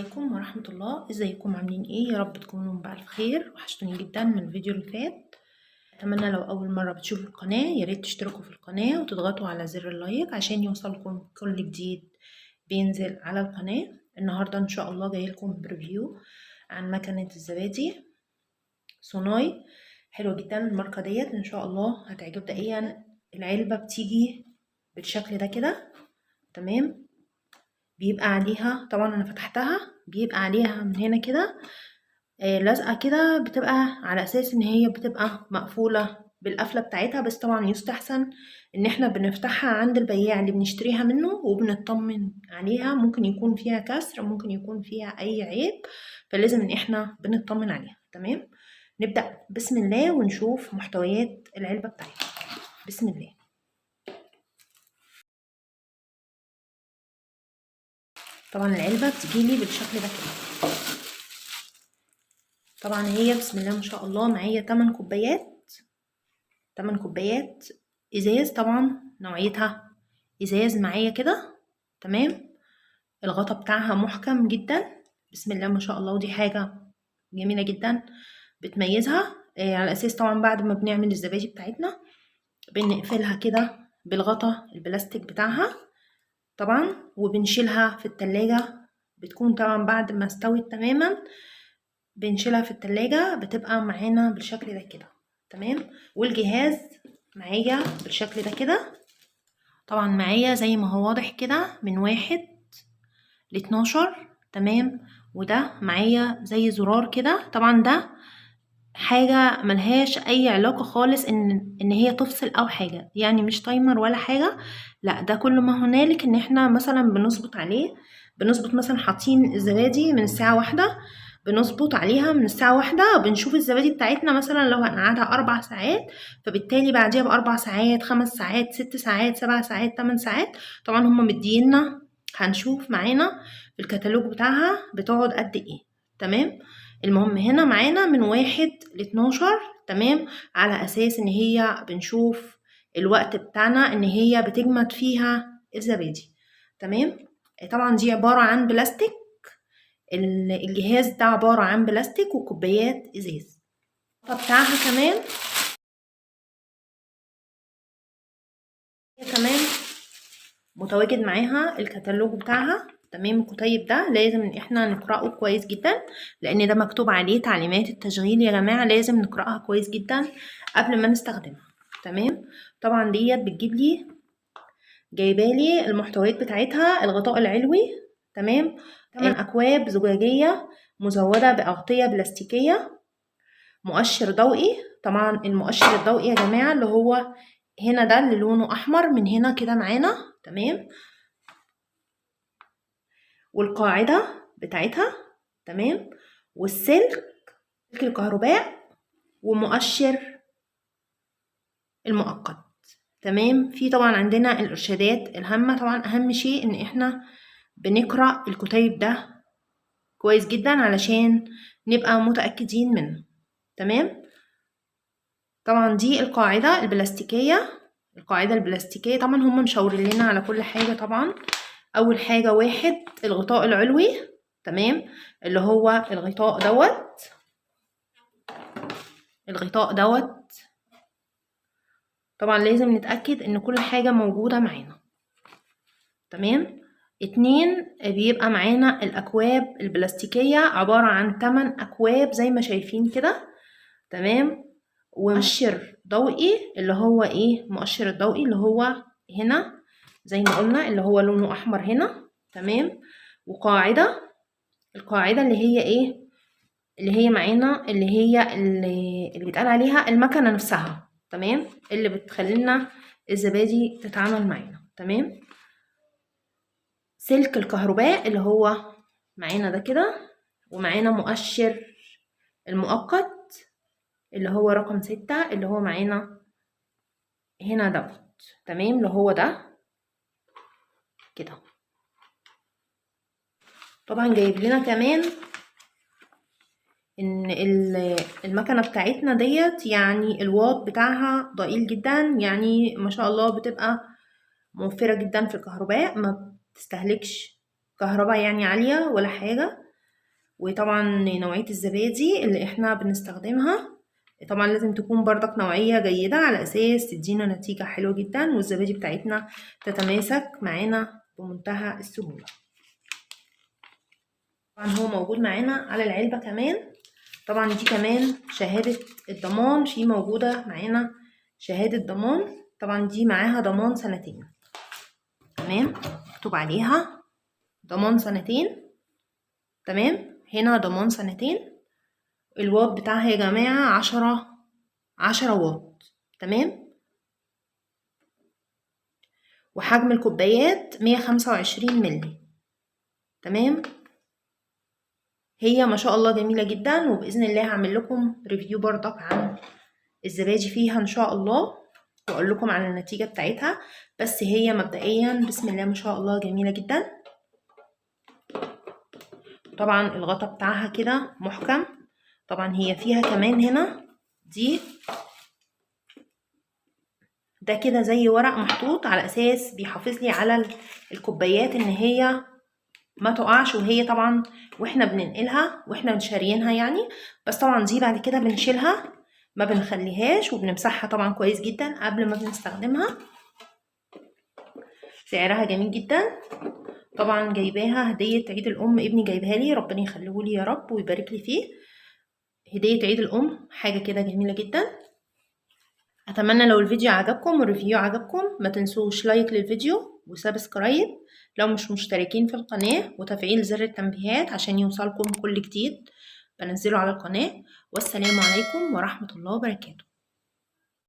عليكم ورحمة الله. ازيكم عاملين ايه؟ يا رب تكونوا بألف خير. وحشتوني جدا من الفيديو اللي فات. اتمنى لو اول مرة بتشوفوا القناة ياريت تشتركوا في القناة وتضغطوا على زر اللايك عشان يوصلكم كل جديد بينزل على القناة. النهاردة ان شاء الله جايلكم بريفيو عن مكنة الزبادي صناي. حلوة جدا الماركة ديت، ان شاء الله هتعجب. مبدئيا العلبة بتيجي بالشكل ده كده، تمام. بيبقى عليها، طبعا انا فتحتها، بيبقى عليها من هنا كده لزقة كده، بتبقى على اساس ان هي بتبقى مقفولة بالقفلة بتاعتها. بس طبعا يستحسن ان احنا بنفتحها عند البياع اللي بنشتريها منه وبنطمن عليها، ممكن يكون فيها كسر، ممكن يكون فيها اي عيب، فلازم ان احنا بنطمن عليها. تمام، نبدأ بسم الله ونشوف محتويات العلبة بتاعتها. بسم الله. طبعا العلبة بتجيلي بالشكل ده كده. طبعا هي بسم الله ما شاء الله معايا 8 كوبايات، 8 كوبايات ازاز. طبعا نوعيتها ازاز معايا كده، تمام. الغطا بتاعها محكم جدا بسم الله ما شاء الله، ودي حاجة جميلة جدا بتميزها. على اساس طبعا بعد ما بنعمل الزبادي بتاعتنا بنقفلها كده بالغطا البلاستيك بتاعها طبعا، وبنشيلها في التلاجة. بتكون طبعا بعد ما استوت تماما بنشيلها في التلاجة، بتبقى معانا بالشكل ده كده، تمام. والجهاز معايا بالشكل ده كده. طبعا معايا زي ما هو واضح كده من 1 ل 12، تمام. وده معايا زي زرار كده، طبعا ده حاجة ملهاش اي علاقة خالص ان هي تفصل او حاجة، يعني مش تايمر ولا حاجة. لا، ده كل ما هنالك ان احنا مثلا بنظبط عليه، بنظبط مثلا حاطين الزبادي من الساعة 1، بنظبط عليها من الساعة 1، بنشوف الزبادي بتاعتنا مثلا لو هنقعدها 4 ساعات، فبالتالي بعديها ب4 ساعات، 5 ساعات، 6 ساعات، 7 ساعات، 8 ساعات. طبعا هما مدينا، هنشوف معانا في الكتالوج بتاعها بتقعد قد ايه، تمام. المهم هنا معانا من 1 ل 12، تمام. على اساس ان هي بنشوف الوقت بتاعنا ان هي بتجمد فيها الزبادي، تمام. طبعا دي عبارة عن بلاستيك، الجهاز ده عبارة عن بلاستيك وكوبايات ازاز. بتاعها كمان متواجد معاها الكتالوج بتاعها، تمام. الكتيب ده لازم ان احنا نقرأه كويس جدا، لان ده مكتوب عليه تعليمات التشغيل يا جماعة، لازم نقرأها كويس جدا قبل ما نستخدمها، تمام. طبعا ديت بتجيب لي، جايبالي المحتويات بتاعتها: الغطاء العلوي، تمام. 8 اكواب زجاجية مزودة بأغطية بلاستيكية، مؤشر ضوئي. طبعا المؤشر الضوئي يا جماعة اللي هو هنا ده اللي لونه احمر من هنا كده معانا، تمام. والقاعدة بتاعتها، تمام. والسلك، سلك الكهرباء، ومؤشر المؤقت، تمام. في طبعا عندنا الارشادات الهامة. طبعا اهم شيء ان احنا بنقرأ الكتيب ده كويس جدا علشان نبقى متأكدين منه، تمام. طبعا دي القاعدة البلاستيكية، القاعدة البلاستيكية. طبعا هم مشاورين لنا على كل حاجة. طبعا اول حاجة 1 الغطاء العلوي، تمام، اللي هو الغطاء دوت طبعا لازم نتأكد ان كل حاجة موجودة معانا، تمام. 2 بيبقى معانا الاكواب البلاستيكية، عبارة عن 8 اكواب زي ما شايفين كده، تمام. ومؤشر ضوئي اللي هو ايه، مؤشر الضوئي اللي هو هنا زي ما قلنا اللي هو لونه احمر هنا، تمام. وقاعدة، القاعدة اللي هي ايه، اللي هي معانا اللي بيتقال عليها المكنة نفسها، تمام، اللي بتخلينا الزبادي تتعامل معانا، تمام. سلك الكهرباء اللي هو معانا ده كده، ومعانا مؤشر المؤقت اللي هو رقم 6 اللي هو معانا هنا دوت، تمام، اللي هو ده كده. طبعا جايب لنا كمان ان المكنه بتاعتنا ديت يعني الواط بتاعها ضئيل جدا، يعني ما شاء الله بتبقى موفره جدا في الكهرباء، ما بتستهلكش كهرباء يعني عاليه ولا حاجه، وطبعا نوعية الزبادي اللي احنا بنستخدمها طبعا لازم تكون برضك نوعية جيدة على اساس تدينا نتيجة حلوة جدا والزبادي بتاعتنا تتماسك معانا بمنتهى السهولة. طبعا هو موجود معانا على العلبة كمان. طبعا دي كمان شهادة الضمان، في موجودة معانا شهادة ضمان، طبعا دي معاها ضمان 2 سنين. تمام، مكتوب عليها ضمان 2 سنين. تمام، هنا ضمان 2 سنين. الواط بتاعها يا جماعة 10 واط. تمام، وحجم الكوبايات 125 مللي. تمام، هي ما شاء الله جميلة جدا، وبإذن الله هعمل لكم ريفيو برضك عن الزبادي فيها ان شاء الله واقول لكم على النتيجة بتاعتها. بس هي مبدئيا بسم الله ما شاء الله جميلة جدا. طبعا الغطا بتاعها كده محكم. طبعا هي فيها كمان هنا ده كده زي ورق محطوط على اساس بيحافظ لي على الكوبايات ان هي ما تقعش، وهي طبعا واحنا بننقلها واحنا شاريينها يعني. بس طبعا دي بعد كده بنشيلها، ما بنخليهاش، وبنمسحها طبعا كويس جدا قبل ما بنستخدمها. سعرها جميل جدا. طبعا جايباها هدية عيد الام، ابني جايبها لي، ربنا يخليه لي يا رب ويبارك لي فيه. هدية عيد الام، حاجة كده جميلة جدا. اتمنى لو الفيديو عجبكم والريفيو عجبكم ما تنسوش لايك للفيديو وسبسكرايب لو مش مشتركين في القناة، وتفعيل زر التنبيهات عشان يوصلكم كل جديد بنزله على القناة. والسلام عليكم ورحمة الله وبركاته.